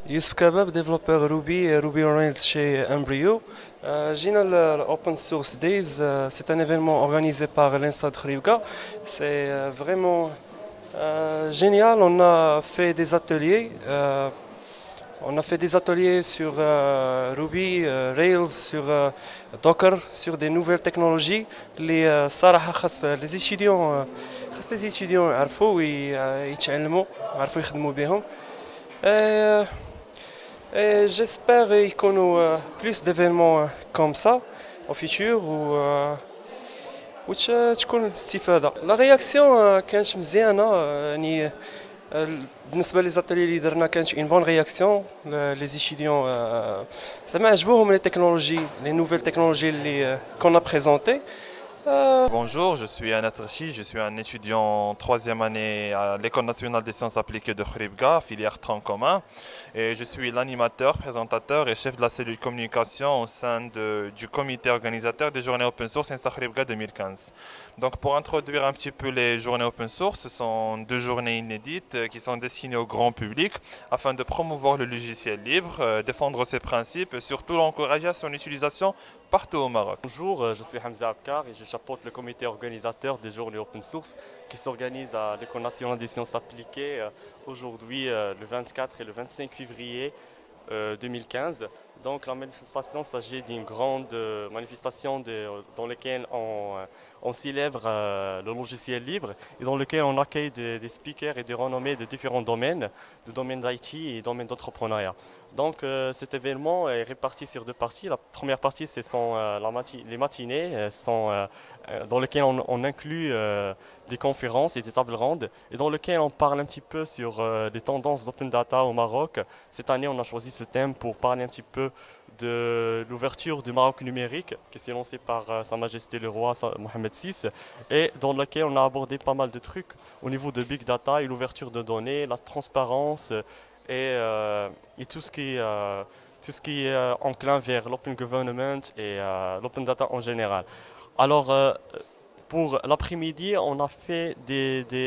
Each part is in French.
Youssef Kabab, développeur Ruby et Ruby on Rails chez Embryo. Gina l'Open Source Days, c'est un événement organisé par l'INSA de Khribga. C'est vraiment génial. On a fait des ateliers. Sur Ruby, Rails, sur Docker, sur des nouvelles technologies. Les étudiants يعرفوا يتعلموا يعرفوا يخدموا بهم. Et j'espère qu'il y aura plus d'événements comme ça au futur وتكون استفادة. La réaction كانت مزيانة يعني بالنسبة لي زاتولي اللي درنا كانت une bonne réaction. Les étudiants زعما عجبوهم les nouvelles technologies اللي qu'on a présentées. Bonjour, je suis Anas Rachi, je suis un étudiant en troisième année à l'École nationale des sciences appliquées de Khribga, filière tronc commun. Et je suis l'animateur, présentateur et chef de la cellule communication au sein du comité organisateur des journées open source INSA Khribga 2015. Donc pour introduire un petit peu les journées open source, ce sont 2 journées inédites qui sont destinées au grand public afin de promouvoir le logiciel libre, défendre ses principes et surtout l'encourager à son utilisation partout au Maroc. Bonjour, je suis Hamza Abkar et je chapeaute le comité organisateur des journées open source qui s'organise à l'École nationale des sciences appliquées aujourd'hui le 24 et le 25 février 2015. Donc la manifestation s'agit d'une grande manifestation dans laquelle on célèbre le logiciel libre et dans lequel on accueille des speakers et des renommés de différents domaines, de domaines d'IT et domaines d'entrepreneuriat. Donc cet événement est réparti sur 2 parties. La première partie, ce sont les matinées dans lesquelles on inclut des conférences et des tables rondes et dans lesquelles on parle un petit peu sur les tendances d'open data au Maroc. Cette année, on a choisi ce thème pour parler un petit peu de l'ouverture du Maroc numérique qui s'est lancée par Sa Majesté le Roi Mohamed VI et dans laquelle on a abordé pas mal de trucs au niveau de Big Data et l'ouverture de données, la transparence et tout ce qui est enclin vers l'open government et l'open data en général. Alors pour l'après-midi, on a fait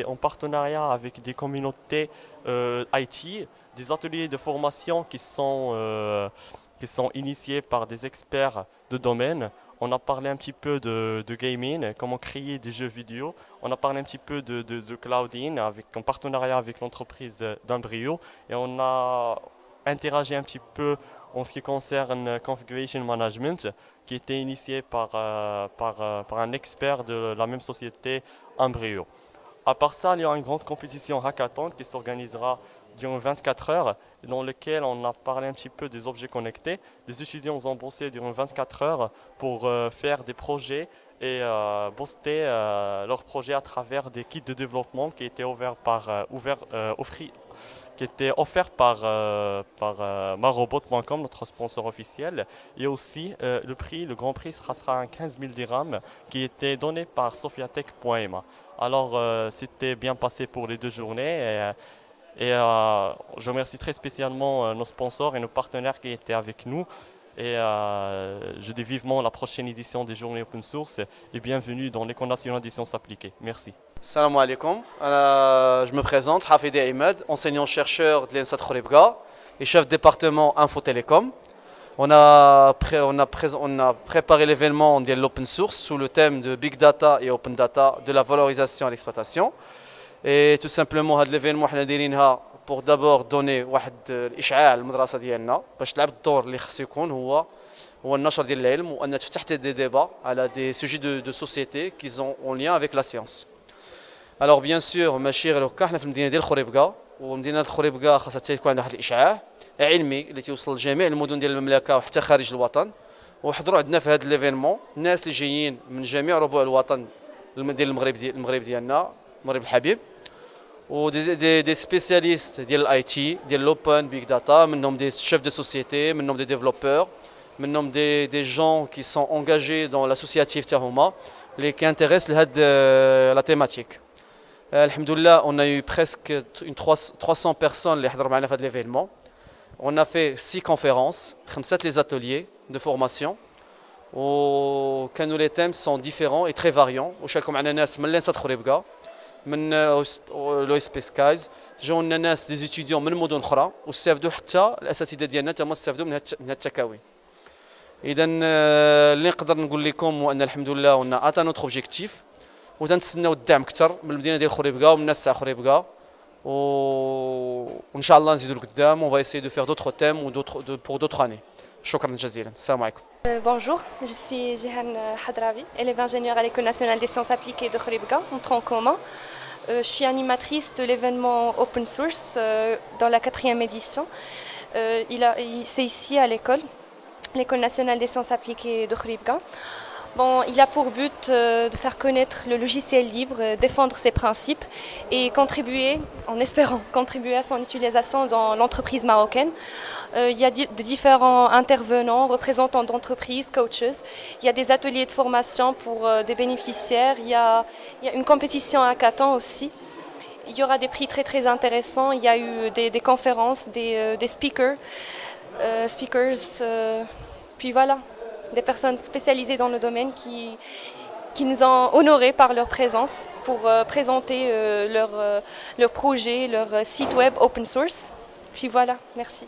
en partenariat avec des communautés IT, des ateliers de formation qui sont initiés par des experts de domaine. On a parlé un petit peu de gaming, comment créer des jeux vidéo. On a parlé un petit peu de clouding en partenariat avec l'entreprise d'Embryo. Et on a interagi un petit peu en ce qui concerne Configuration Management, qui était initié par un expert de la même société Embryo. À part ça, il y a une grande compétition hackathon qui s'organisera durant 24 heures, dans lequel on a parlé un petit peu des objets connectés. Les étudiants ont bossé durant 24 heures pour faire des projets et booster leurs projets à travers des kits de développement qui étaient offerts par marobot.com, notre sponsor officiel. Et aussi, le grand prix sera un 15 000 dirhams qui était donné par Sofiatech.ma. Alors, c'était bien passé pour les 2 journées. Et je remercie très spécialement nos sponsors et nos partenaires qui étaient avec nous. Et je dis vivement la prochaine édition des journées open source et bienvenue dans l'École nationale des sciences appliquées. Merci. Salam alaikum. Je me présente, Hafidi Ahmed, enseignant-chercheur de l'INSA de Khribga et chef de département Info Télécom. On a préparé l'événement de l'open source sous le thème de Big Data et Open Data, de la valorisation et l'exploitation. Et tout simplement, هذا l'événement حنا دايرينها pour d'abord donner واحد الاشعاع للمدرسه ديالنا باش تلعب الدور اللي خصو يكون هو النشر ديال العلم وان تفتح des débats على des sujets de société qui sont en lien avec la science. Alors bien sûr ماشي غير هكا حنا في المدينه ديال خريبكا ومدينه خريبكا خاصها يكون عندها واحد الاشعاع علمي اللي تيوصل لجميع المدن ديال المملكه وحتى خارج الوطن. وحضروا عندنا في هذا ليفينمون الناس اللي جايين من جميع ربوع الوطن ديال المغرب ديالنا المغرب الحبيب ودي سبيسياليست ديال الاي تي ديال لوبن بيج داتا منهم دي شيف دو سوسيتي منهم دي ديفلوبور منهم دي جون كي سون انغاجي دون لاسوسياتيف تاعهما اللي كيانتيريس لهاد لا تيماتيك. الحمد لله on a eu presque 300 personnes اللي حضروا معنا في هذا ليفينمون. On a fait 6 conférences, 5 les ateliers de formation وكانوا les thèmes sont différents et très variants. وشاركوا معنا ناس من لنسات خريبكا من لو اس بي سكايز، جاونا ناس دي ستوديون من مدن اخرى واستافدوا حتى الاساتذه ديالنا تما استافدوا من التكاوين. اذا اللي نقدر نقول لكم هو ان الحمد لله ونا اتا نوتر اوبجيكتيف وتنتسناو الدعم اكثر من المدينه ديال خريبكا ومن الناس تاع خريبكا وان شاء الله نزيدوا لقدام on va essayer de faire d'autres thèmes ou pour d'autres années. شكرا جزيلا. السلام عليكم. Bonjour, je suis Jihan Hadravi, élève ingénieur à l'École nationale des sciences appliquées de Khoribga, en tronc commun. Je suis animatrice de l'événement Open Source dans la 4e édition. C'est ici à l'école nationale des sciences appliquées de Khoribga. Bon, il a pour but de faire connaître le logiciel libre, défendre ses principes et contribuer, en espérant contribuer à son utilisation dans l'entreprise marocaine. Il y a de différents intervenants, représentants d'entreprises, coaches. Il y a des ateliers de formation pour des bénéficiaires. Il y a une compétition à hackathon aussi. Il y aura des prix très très intéressants. Il y a eu des conférences, des speakers, puis voilà. Des personnes spécialisées dans le domaine qui nous ont honorés par leur présence pour présenter leur projet, leur site web open source. Puis voilà, merci.